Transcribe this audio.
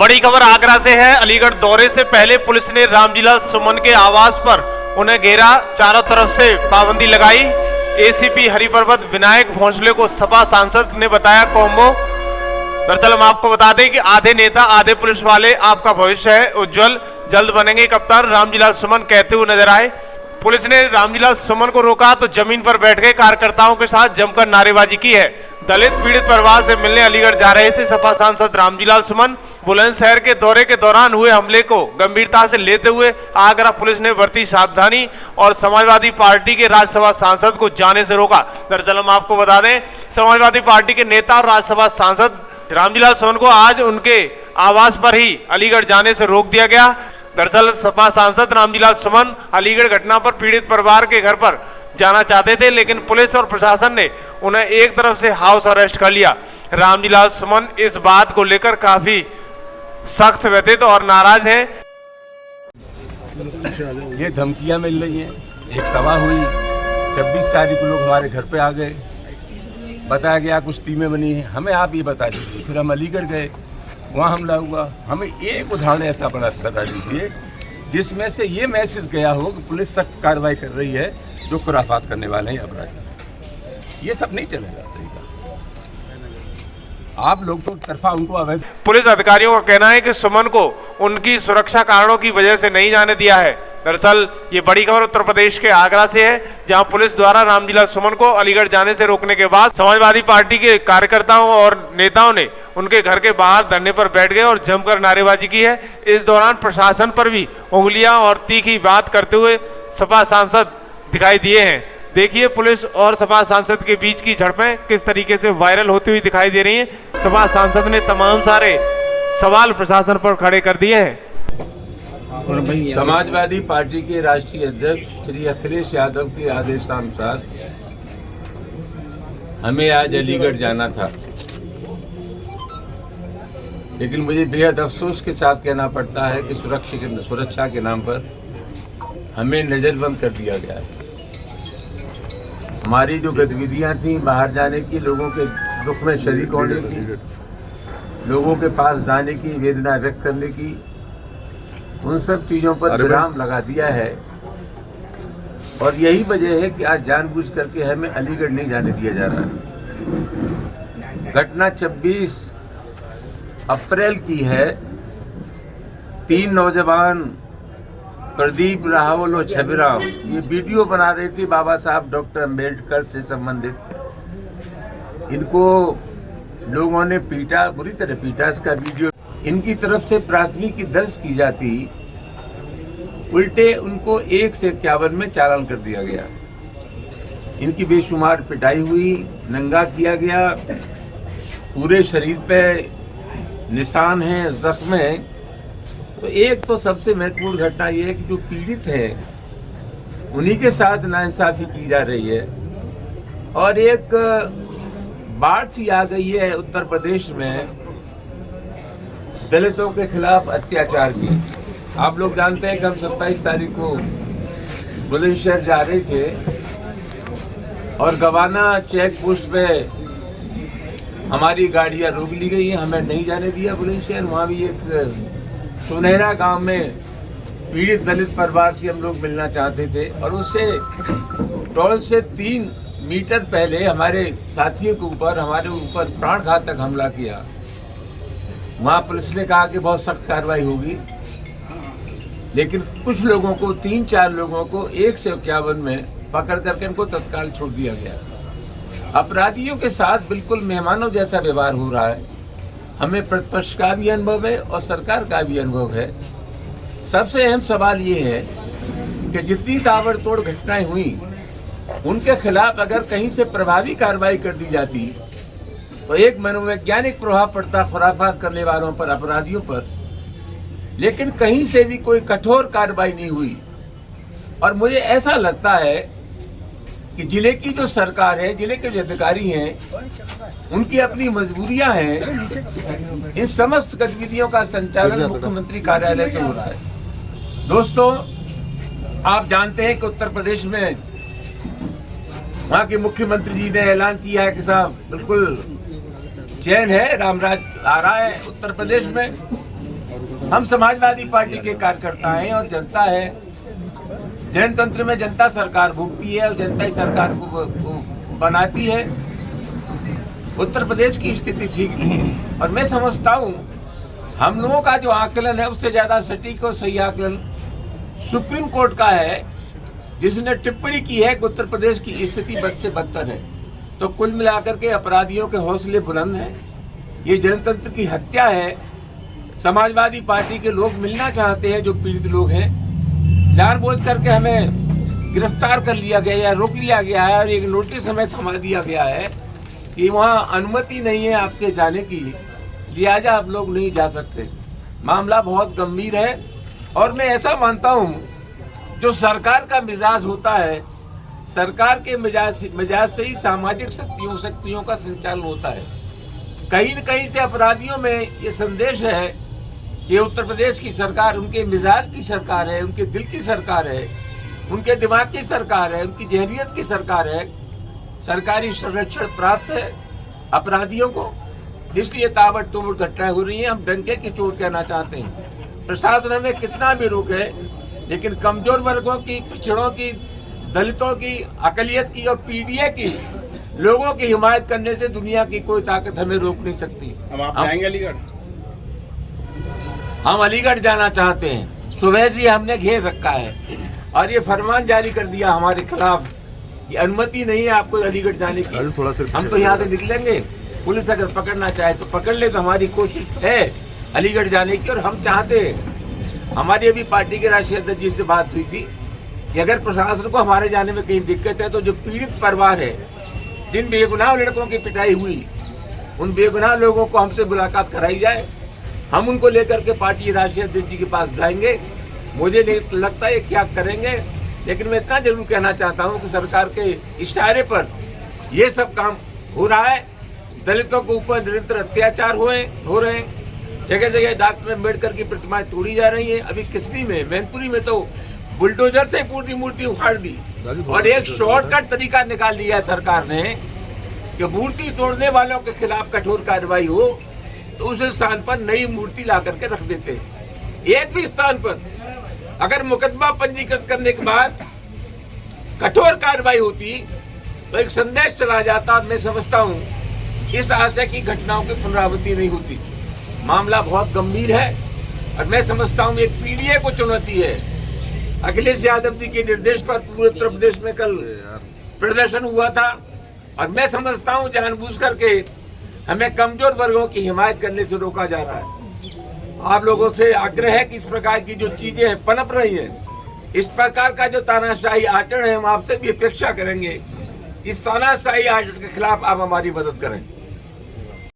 बड़ी खबर आगरा से है। अलीगढ़ दौरे से पहले पुलिस ने रामलीला सुमन के आवास पर उन्हें घेरा, चारों तरफ से पाबंदी लगाई। एसीपी हरिपर्वत विनायक भोंसले को सपा सांसद ने बताया कॉम्बो। दरअसल हम आपको बता दें कि आधे नेता आधे पुलिस वाले आपका भविष्य है उज्जवल, जल्द बनेंगे कप्तान, रामलीला सुमन कहते हुए नजर आए। पुलिस ने रामलीला सुमन को रोका तो जमीन पर बैठ गए कार्यकर्ताओं के साथ जमकर नारेबाजी की है। दलित पीड़ित परिवार से मिलने अलीगढ़ जा रहे थे सपा सांसद रामलीला सुमन। बुलंदशहर के दौरे के दौरान हुए हमले को गंभीरता से लेते हुए आगरा पुलिस ने बरती सावधानी और समाजवादी पार्टी के राज्यसभा सांसद को जाने से रोका। दरअसल हम आपको बता दें, समाजवादी पार्टी के नेता और राज्यसभा सांसद रामलीला सुमन को आज उनके आवास पर ही अलीगढ़ जाने से रोक दिया गया। दरअसल सपा सांसद रामलीला सुमन अलीगढ़ घटना पर पीड़ित परिवार के घर पर जाना चाहते थे, लेकिन पुलिस और प्रशासन ने उन्हें एक तरफ से हाउस अरेस्ट कर लिया। रामलीला सुमन इस बात को लेकर काफी सख्त व्यथित और नाराज हैं। ये धमकियां मिल रही हैं। एक सभा हुई, 26 तारीख को लोग हमारे घर पे आ गए, बताया गया कुछ टीमें बनी हैं, हमें आप ये बता दीजिए। फिर हम अलीगढ़ गए, वहाँ हमला हुआ। हमें एक उदाहरण ऐसा बता दीजिए जिसमें से ये मैसेज गया हो कि पुलिस सख्त कार्रवाई कर रही है जो खुराफात करने वाले हैं अपराधी। ये सब नहीं चलेगा। आप लोग तो तरफा उनको अवैध। पुलिस अधिकारियों का कहना है कि सुमन को उनकी सुरक्षा कारणों की वजह से नहीं जाने दिया है। दरअसल ये बड़ी खबर उत्तर प्रदेश के आगरा से है, जहां पुलिस द्वारा रामलीला सुमन को अलीगढ़ जाने से रोकने के बाद समाजवादी पार्टी के कार्यकर्ताओं और नेताओं ने उनके घर के बाहर धरने पर बैठ गए और जमकर नारेबाजी की है। इस दौरान प्रशासन पर भी उंगलियां और तीखी बात करते हुए सपा सांसद दिखाई दिए हैं। देखिए पुलिस और सपा सांसद के बीच की झड़पें किस तरीके से वायरल होती हुई दिखाई दे रही हैं। सपा सांसद ने तमाम सारे सवाल प्रशासन पर खड़े कर दिए हैं। समाजवादी पार्टी के राष्ट्रीय अध्यक्ष श्री अखिलेश यादव के आदेशानुसार हमें आज अलीगढ़ जाना था, लेकिन मुझे बेहद अफसोस के साथ कहना पड़ता है कि सुरक्षा के नाम पर हमें नजरबंद कर दिया गया है। हमारी जो गतिविधियां थी बाहर जाने की, लोगों के दुख में शरीक होने की, लोगों के पास जाने की, वेदना व्यक्त करने की, उन सब चीज़ों पर विराम लगा दिया है। और यही वजह है कि आज जानबूझ करके हमें अलीगढ़ नहीं जाने दिया जा रहा है। घटना 26 अप्रैल की है। 3 नौजवान प्रदीप, राहुल और छबिराम ये वीडियो बना रहे थे बाबा साहब डॉक्टर अम्बेडकर से संबंधित। इनको लोगों ने पीटा, बुरी तरह पीटा। इसका वीडियो इनकी तरफ से प्राथमिकी दर्ज की जाती, उल्टे उनको 1 से 51 में चालान कर दिया गया। इनकी बेशुमार पिटाई हुई, नंगा किया गया, पूरे शरीर पे निशान हैं, जख्म हैं। तो एक तो सबसे महत्वपूर्ण घटना यह है कि जो पीड़ित हैं उन्हीं के साथ नाइंसाफी की जा रही है। और एक बाढ़ सी आ गई है उत्तर प्रदेश में दलितों के खिलाफ अत्याचार की। आप लोग जानते हैं कि हम 27 तारीख को बुलंदशहर जा रहे थे और गवाना चेक पोस्ट पे हमारी गाड़ियां रोक ली गई हैं, हमें नहीं जाने दिया बुलंदशहर। वहाँ भी एक सुनहरा गांव में पीड़ित दलित परिवार से हम लोग मिलना चाहते थे और उससे टोल से 3 मीटर पहले हमारे साथियों के ऊपर, हमारे ऊपर प्राणघातक हमला किया। वहाँ पुलिस ने कहा कि बहुत सख्त कार्रवाई होगी, लेकिन कुछ लोगों को, 3-4 लोगों को 1 से 51 में पकड़ करके इनको तत्काल छोड़ दिया गया। अपराधियों के साथ बिल्कुल मेहमानों जैसा व्यवहार हो रहा है। हमें प्रतिपक्ष का भी अनुभव है और सरकार का भी अनुभव है। सबसे अहम सवाल ये है कि जितनी ताबड़तोड़ घटनाएं हुई उनके खिलाफ अगर कहीं से प्रभावी कार्रवाई कर दी जाती तो एक मनोवैज्ञानिक प्रभाव पड़ता खुराफात करने वालों पर, अपराधियों पर। लेकिन कहीं से भी कोई कठोर कार्रवाई नहीं हुई। और मुझे ऐसा लगता है कि जिले की जो सरकार है, जिले के जो अधिकारी हैं, उनकी अपनी मजबूरियां हैं। इन समस्त गतिविधियों का संचालन मुख्यमंत्री कार्यालय से हो रहा है। दोस्तों, आप जानते हैं कि उत्तर प्रदेश में वहाँ के मुख्यमंत्री जी ने ऐलान किया है कि साहब बिल्कुल चैन है, रामराज आ रहा है उत्तर प्रदेश में। हम समाजवादी पार्टी के कार्यकर्ता हैं और जनता है। जनतंत्र में जनता सरकार भोगती है और जनता ही सरकार को बनाती है। उत्तर प्रदेश की स्थिति ठीक नहीं है और मैं समझता हूँ हम लोगों का जो आकलन है उससे ज्यादा सटीक और सही आकलन सुप्रीम कोर्ट का है, जिसने टिप्पणी की है कि उत्तर प्रदेश की स्थिति बद से बदतर है। तो कुल मिलाकर के अपराधियों के हौसले बुलंद हैं। ये जनतंत्र की हत्या है। समाजवादी पार्टी के लोग मिलना चाहते हैं, जो पीड़ित लोग हैं। जानबूझ करके हमें गिरफ्तार कर लिया गया या रोक लिया गया है और एक नोटिस हमें थमा दिया गया है कि वहाँ अनुमति नहीं है आपके जाने की, लिहाजा आप लोग नहीं जा सकते। मामला बहुत गंभीर है और मैं ऐसा मानता हूँ जो सरकार का मिजाज होता है, सरकार के मिजाज से ही सामाजिक शक्तियों का संचालन होता है। कहीं न कहीं से अपराधियों में ये संदेश है कि उत्तर प्रदेश की सरकार उनके मिजाज की सरकार है, उनके दिल की सरकार है, उनके दिमाग की सरकार है, उनकी जहरियत की सरकार है। सरकारी संरक्षण प्राप्त है अपराधियों को, इसलिए ताबड़तोड़ घटनाएं हो रही हैं। हम डंके की चोट कहना चाहते हैं। प्रशासन हमें कितना भी रोके, लेकिन कमजोर वर्गों की, पिछड़ों की, दलितों की, अकलियत की और पीडीए की लोगों की हिमायत करने से दुनिया की कोई ताकत हमें रोक नहीं सकती। आप जाएंगे अलीगढ़? हम अलीगढ़ जाना चाहते हैं। सुबह से हमने घेर रखा है और ये फरमान जारी कर दिया हमारे खिलाफ कि अनुमति नहीं है आपको अलीगढ़ जाने की। हम तो यहाँ से निकलेंगे, पुलिस अगर पकड़ना चाहे तो पकड़ ले, तो हमारी कोशिश है अलीगढ़ जाने की। और हम चाहते हैं, हमारी अभी पार्टी के राष्ट्रीय अध्यक्ष जी से बात हुई थी कि अगर प्रशासन को हमारे जाने में कहीं दिक्कत है तो जो पीड़ित परिवार है, जिन बेगुनाह लड़कों की पिटाई हुई, उन बेगुनाह लोगों को हमसे मुलाकात कराई जाए। हम उनको लेकर के पार्टी राष्ट्रीय अध्यक्ष जी के पास जाएंगे। मुझे नहीं लगता ये क्या करेंगे, लेकिन मैं इतना जरूर कहना चाहता हूँ कि सरकार के इशारे पर ये सब काम हो रहा है। दलितों के ऊपर निरंतर अत्याचार हो रहे हैं। जगह जगह डॉक्टर अम्बेडकर की प्रतिमाएं तोड़ी जा रही हैं। अभी किसनी में, मैनपुरी में तो बुलडोजर से पूरी मूर्ति उखाड़ दी और एक शॉर्टकट तरीका निकाल लिया है सरकार ने कि मूर्ति तोड़ने वालों के खिलाफ कठोर कार्रवाई हो, तो उस स्थान पर नई मूर्ति ला करके रख देते हैं। एक भी स्थान पर अगर मुकदमा पंजीकृत करने के बाद कठोर कार्रवाई होती तो एक संदेश चला जाता। मैं समझता हूँ इस आशय की घटनाओं की पुनरावृत्ति नहीं होती। मामला बहुत गंभीर है और मैं समझता हूँ एक पीडीए को चुनौती है। अखिलेश यादव जी के निर्देश पर पूरे उत्तर प्रदेश में कल प्रदर्शन हुआ था और मैं समझता हूँ जानबूझ करके हमें कमजोर वर्गों की हिमायत करने से रोका जा रहा है। आप लोगों से आग्रह है कि इस प्रकार की जो चीजें पनप रही हैं, इस प्रकार का जो तानाशाही आचरण है, हम आपसे भी अपेक्षा करेंगे इस तानाशाही आचरण के खिलाफ आप हमारी मदद करें।